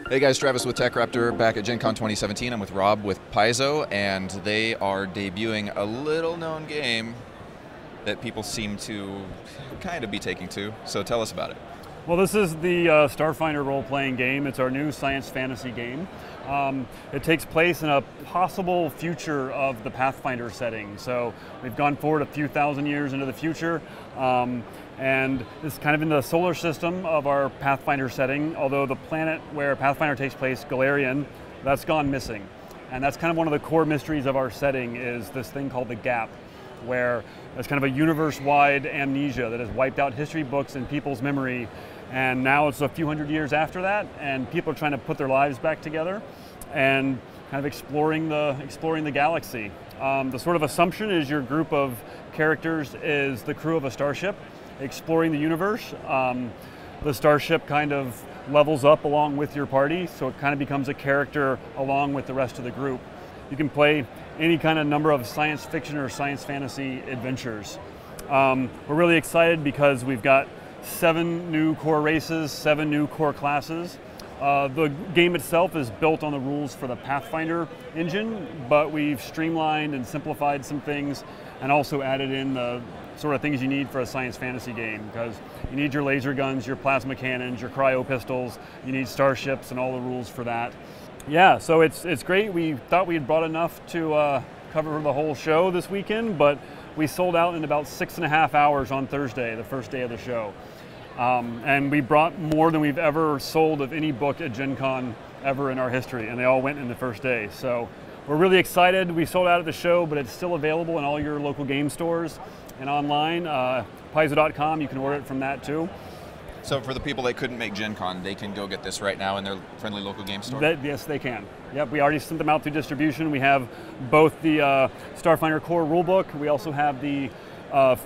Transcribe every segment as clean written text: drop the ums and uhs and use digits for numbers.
Hey guys, Travis with TechRaptor back at Gen Con 2017. I'm with Rob with Paizo, and they are debuting a little known game that people seem to kind of be taking to. So tell us about it. Well, this is the Starfinder role-playing game. It's our new science fantasy game. It takes place in a possible future of the Pathfinder setting. So we've gone forward a few thousand years into the future, and it's kind of in the solar system of our Pathfinder setting, although the planet where Pathfinder takes place, Galarian, that's gone missing. And that's kind of one of the core mysteries of our setting is this thing called the Gap, where it's kind of a universe-wide amnesia that has wiped out history books and people's memory. And now it's a few hundred years after that, and people are trying to put their lives back together and kind of exploring the galaxy. The sort of assumption is your group of characters is the crew of a starship exploring the universe. The starship kind of levels up along with your party, so it kind of becomes a character along with the rest of the group. You can play any kind of number of science fiction or science fantasy adventures. We're really excited because we've got 7 new core races, 7 new core classes. The game itself is built on the rules for the Pathfinder engine, but we've streamlined and simplified some things and also added in the sort of things you need for a science fantasy game, because you need your laser guns, your plasma cannons, your cryo pistols, you need starships and all the rules for that. Yeah, so it's great. We thought we had brought enough to cover the whole show this weekend, but we sold out in about 6.5 hours on Thursday, the first day of the show. And we brought more than we've ever sold of any book at Gen Con ever in our history, and they all went in the first day. So we're really excited. We sold out at the show, but it's still available in all your local game stores and online. Paizo.com, you can order it from that too. So for the people that couldn't make Gen Con, they can go get this right now in their friendly local game store? Yes, they can. Yep, we already sent them out through distribution. We have both the Starfinder core rulebook. We also have the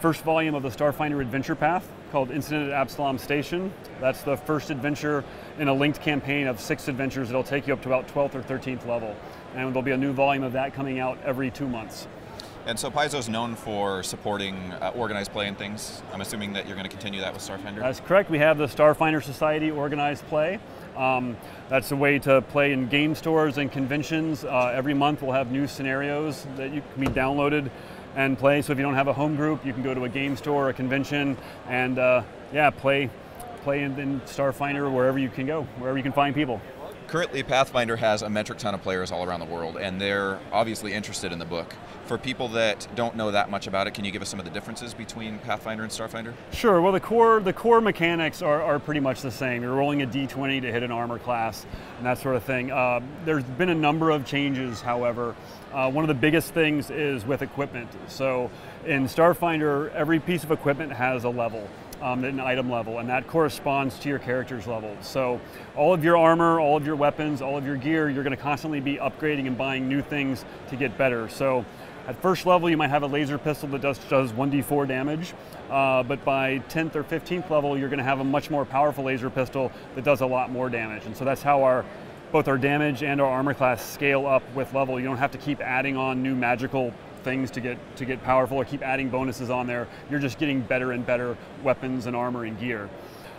first volume of the Starfinder adventure path called Incident at Absalom Station. That's the first adventure in a linked campaign of 6 adventures that'll take you up to about 12th or 13th level. And there'll be a new volume of that coming out every 2 months. And so Paizo's known for supporting organized play and things. I'm assuming that you're going to continue that with Starfinder? That's correct. We have the Starfinder Society organized play. That's a way to play in game stores and conventions. Every month we'll have new scenarios that you can be downloaded and play. So if you don't have a home group, you can go to a game store or a convention and play in Starfinder wherever you can go, wherever you can find people. Currently, Pathfinder has a metric ton of players all around the world, and they're obviously interested in the book. For people that don't know that much about it, can you give us some of the differences between Pathfinder and Starfinder? Sure. Well, the core mechanics are pretty much the same. You're rolling a d20 to hit an armor class and that sort of thing. There's been a number of changes, however. One of the biggest things is with equipment. So in Starfinder, every piece of equipment has a level. An item level, and that corresponds to your character's level. So all of your armor, all of your weapons, all of your gear, you're going to constantly be upgrading and buying new things to get better. So at first level, you might have a laser pistol that does 1d4 damage, but by 10th or 15th level, you're going to have a much more powerful laser pistol that does a lot more damage. And so that's how both our damage and our armor class scale up with level. You don't have to keep adding on new magical things to get powerful or keep adding bonuses on there. You're just getting better and better weapons and armor and gear.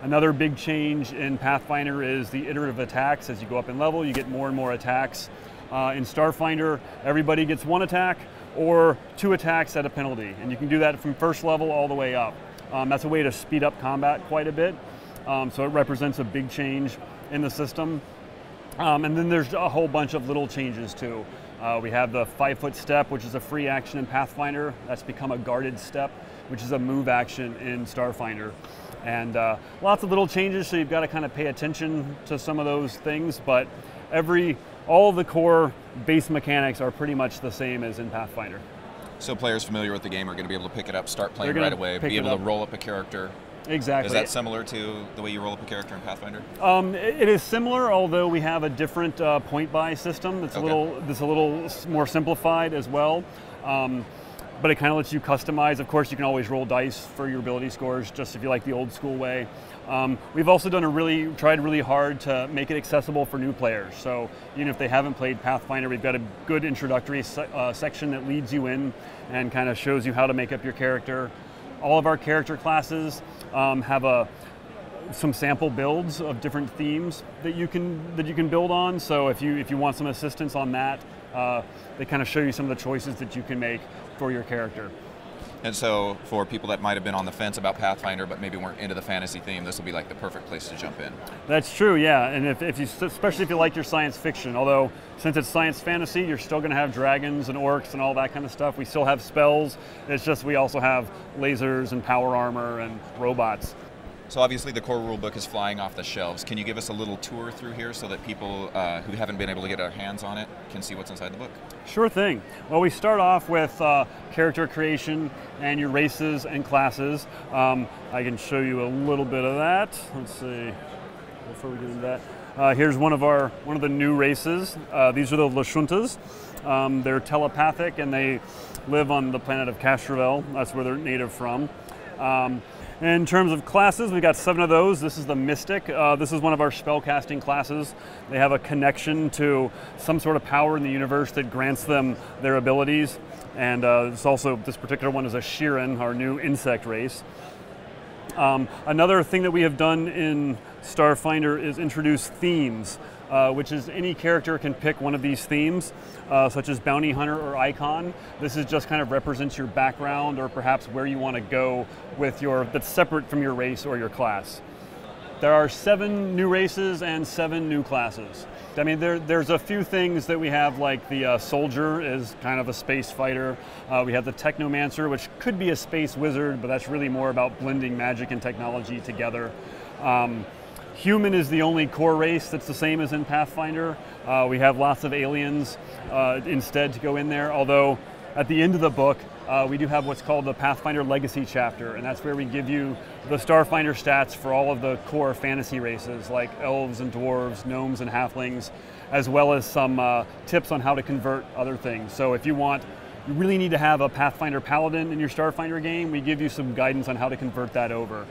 Another big change in Pathfinder is the Iterative Attacks. As you go up in level, you get more and more attacks. In Starfinder, everybody gets 1 attack or 2 attacks at a penalty, and you can do that from first level all the way up. That's a way to speed up combat quite a bit, so it represents a big change in the system. And then there's a whole bunch of little changes too. We have the 5-foot step, which is a free action in Pathfinder. That's become a guarded step, which is a move action in Starfinder. And lots of little changes, so you've got to kind of pay attention to some of those things, but all of the core base mechanics are pretty much the same as in Pathfinder. So players familiar with the game are going to be able to pick it up, start playing right away, be able to roll up a character. Exactly. Is that similar to the way you roll up a character in Pathfinder? It is similar, although we have a different point buy system. It's a little more simplified as well. But it kind of lets you customize. Of course, you can always roll dice for your ability scores, just if you like the old school way. We've also tried really hard to make it accessible for new players. So even if they haven't played Pathfinder, we've got a good introductory section that leads you in and kind of shows you how to make up your character. All of our character classes have some sample builds of different themes that you can build on. So if you want some assistance on that, they kind of show you some of the choices that you can make for your character. And so for people that might have been on the fence about Pathfinder but maybe weren't into the fantasy theme, this will be like the perfect place to jump in. That's true, yeah. And if you, especially if you like your science fiction, although since it's science fantasy, you're still going to have dragons and orcs and all that kind of stuff. We still have spells. It's just we also have lasers and power armor and robots. So obviously the core rulebook is flying off the shelves. Can you give us a little tour through here so that people who haven't been able to get their hands on it can see what's inside the book? Sure thing. Well, we start off with character creation and your races and classes. I can show you a little bit of that. Let's see, before we get into that. Here's one of the new races. These are the Lashuntas. They're telepathic and they live on the planet of Castrovel. That's where they're native from. In terms of classes, we got 7 of those. This is the Mystic. This is one of our spellcasting classes. They have a connection to some sort of power in the universe that grants them their abilities. And it's also, this particular one is a Shirin, our new insect race. Another thing that we have done in Starfinder is introduce themes, which is any character can pick one of these themes, such as Bounty Hunter or Icon. This is just kind of represents your background or perhaps where you want to go with that's separate from your race or your class. There are 7 new races and 7 new classes. I mean, there's a few things that we have, like the Soldier is kind of a space fighter. We have the Technomancer, which could be a space wizard, but that's really more about blending magic and technology together. Human is the only core race that's the same as in Pathfinder. We have lots of aliens instead to go in there, although at the end of the book, we do have what's called the Pathfinder Legacy Chapter, and that's where we give you the Starfinder stats for all of the core fantasy races, like elves and dwarves, gnomes and halflings, as well as some tips on how to convert other things. So if you really need to have a Pathfinder Paladin in your Starfinder game, we give you some guidance on how to convert that over.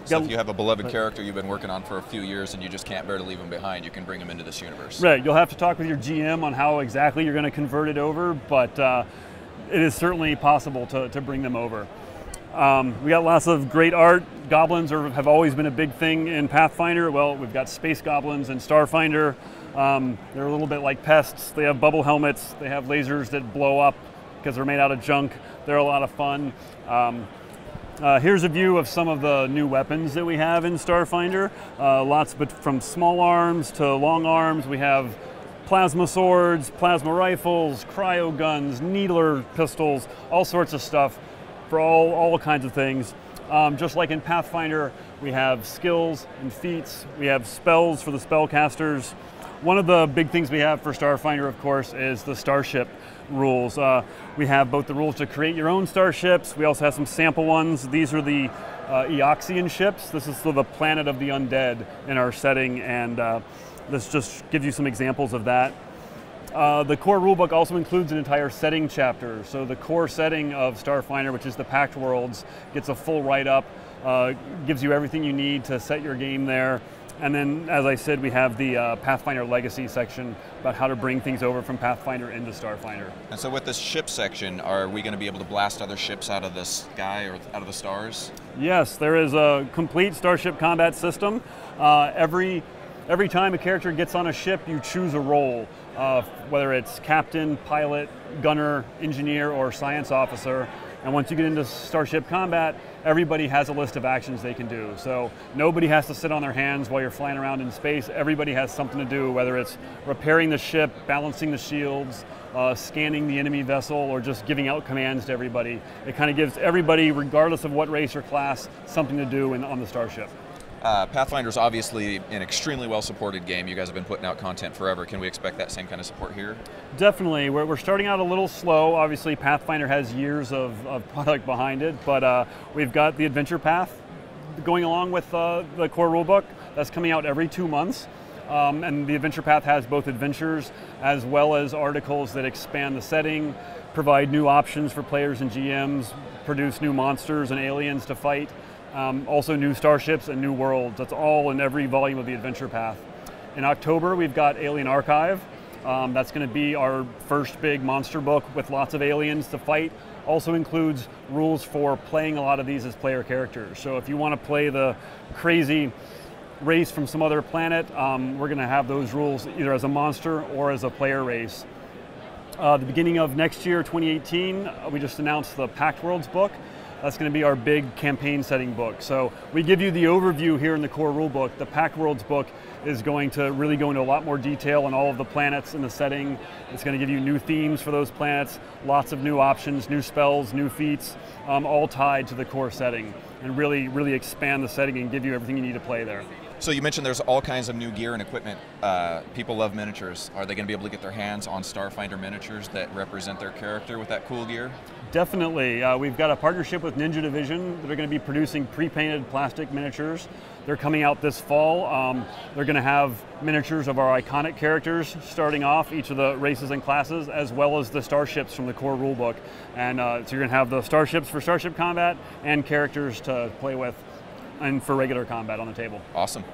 So if you have a beloved character you've been working on for a few years and you just can't bear to leave them behind, you can bring them into this universe. Right, you'll have to talk with your GM on how exactly you're going to convert it over, but it is certainly possible to bring them over. We got lots of great art. Goblins have always been a big thing in Pathfinder. Well, we've got space goblins in Starfinder. They're a little bit like pests. They have bubble helmets. They have lasers that blow up because they're made out of junk. They're a lot of fun. Here's a view of some of the new weapons that we have in Starfinder. Lots, but from small arms to long arms. We have plasma swords, plasma rifles, cryo guns, needler pistols, all sorts of stuff for all kinds of things. Just like in Pathfinder, we have skills and feats. We have spells for the spellcasters. One of the big things we have for Starfinder, of course, is the Starship Rules. We have both the rules to create your own starships. We also have some sample ones. These are the Eoxian ships. This is the planet of the undead in our setting, and this just gives you some examples of that. The core rulebook also includes an entire setting chapter. So the core setting of Starfinder, which is the Pact worlds, gets a full write-up, gives you everything you need to set your game there. And then, as I said, we have the Pathfinder Legacy section about how to bring things over from Pathfinder into Starfinder. And so with this ship section, are we going to be able to blast other ships out of the sky or out of the stars? Yes, there is a complete starship combat system. Every time a character gets on a ship, you choose a role, whether it's captain, pilot, gunner, engineer, or science officer. And once you get into starship combat, everybody has a list of actions they can do. So nobody has to sit on their hands while you're flying around in space. Everybody has something to do, whether it's repairing the ship, balancing the shields, scanning the enemy vessel, or just giving out commands to everybody. It kind of gives everybody, regardless of what race or class, something to do on the starship. Pathfinder's obviously an extremely well-supported game. You guys have been putting out content forever. Can we expect that same kind of support here? Definitely. We're starting out a little slow. Obviously, Pathfinder has years of product behind it, but we've got the Adventure Path going along with the core rulebook. That's coming out every 2 months. And the Adventure Path has both adventures as well as articles that expand the setting, provide new options for players and GMs, produce new monsters and aliens to fight. Also new starships and new worlds. That's all in every volume of the Adventure Path. In October, we've got Alien Archive. That's going to be our first big monster book with lots of aliens to fight, also includes rules for playing a lot of these as player characters. So if you want to play the crazy race from some other planet, we're going to have those rules either as a monster or as a player race. The beginning of next year, 2018, we just announced the Pact Worlds book. That's going to be our big campaign setting book. So we give you the overview here in the core rulebook. The Pact Worlds book is going to really go into a lot more detail on all of the planets and the setting. It's going to give you new themes for those planets, lots of new options, new spells, new feats, all tied to the core setting, and really expand the setting and give you everything you need to play there. So you mentioned there's all kinds of new gear and equipment. People love miniatures. Are they going to be able to get their hands on Starfinder miniatures that represent their character with that cool gear? Definitely. We've got a partnership with Ninja Division. They're going to be producing pre-painted plastic miniatures. They're coming out this fall. They're going to have miniatures of our iconic characters starting off, each of the races and classes, as well as the starships from the core rulebook. And so you're going to have the starships for starship combat and characters to play with and for regular combat on the table. Awesome.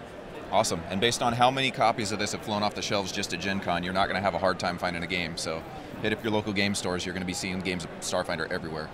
Awesome. And based on how many copies of this have flown off the shelves just at Gen Con, you're not going to have a hard time finding a game. So hit up your local game stores. You're going to be seeing games of Starfinder everywhere.